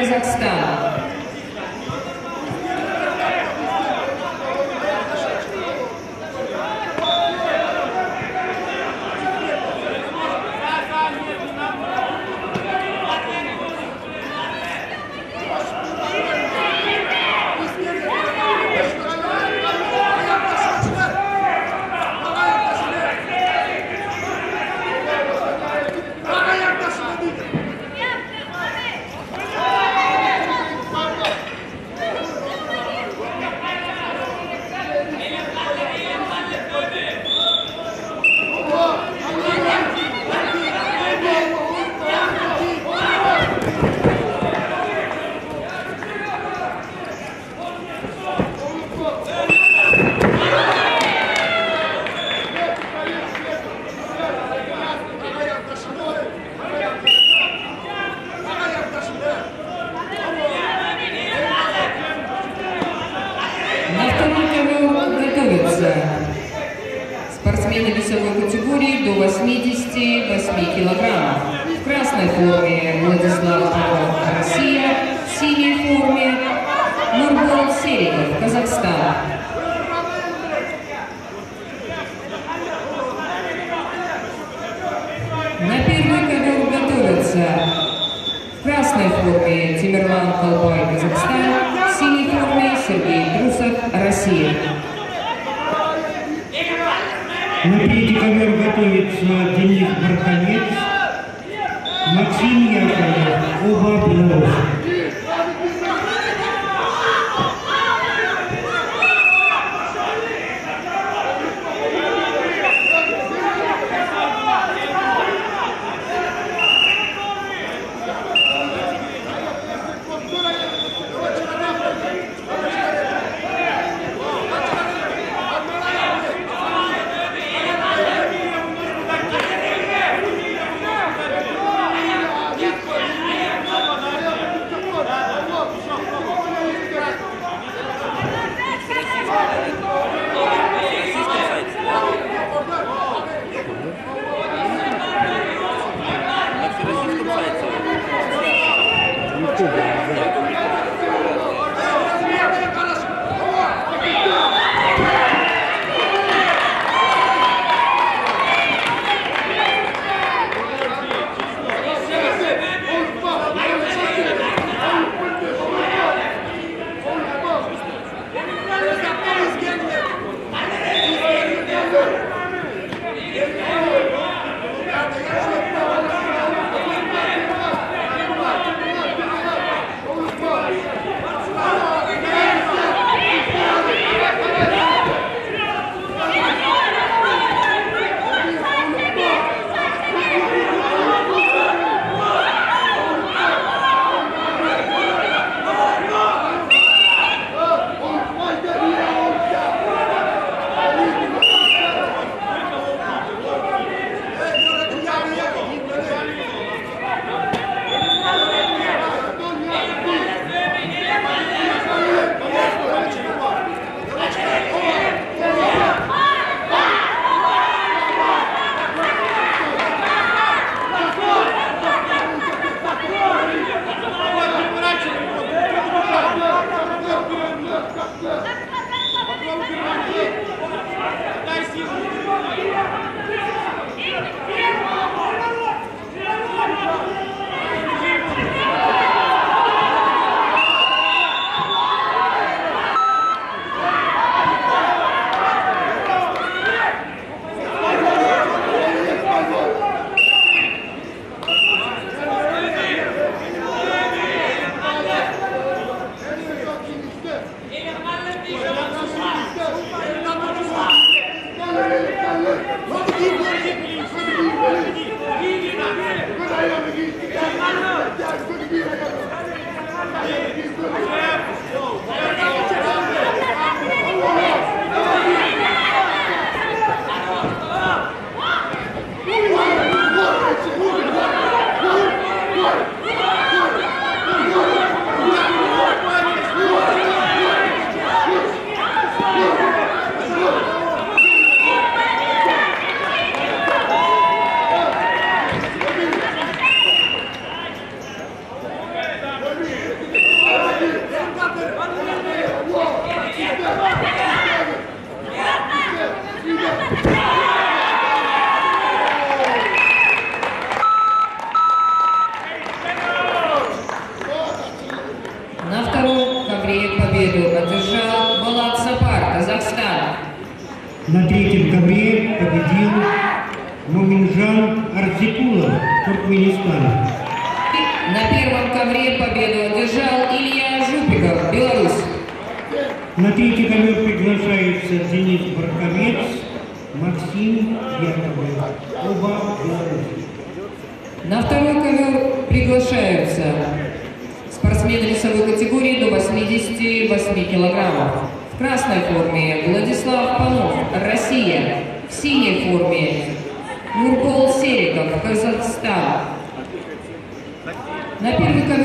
Казахстан. Спортсмены весовой категории до 88 килограммов. В красной форме Владислав Павлов, Россия, в синей форме Нурбол Сериков, Казахстан. На первый ковер готовятся в красной форме Тимирлан Колбай, Казахстан, в синей форме Сергей Трусов, Россия. На третий ковер готовится Денис Барханец, Максим Яковлев, оба белорусы. Туркменистан. На первом ковре победу одержал Илья Жупиков, Беларусь. На третий ковер приглашаются Денис Барковец, Максим Яковлев. Оба Беларуси. На второй ковер приглашаются спортсмены весовой категории до 88 килограммов. В красной форме Владислав Панов, Россия. В синей форме Нурбол Сериков, Казахстан. На первый ковер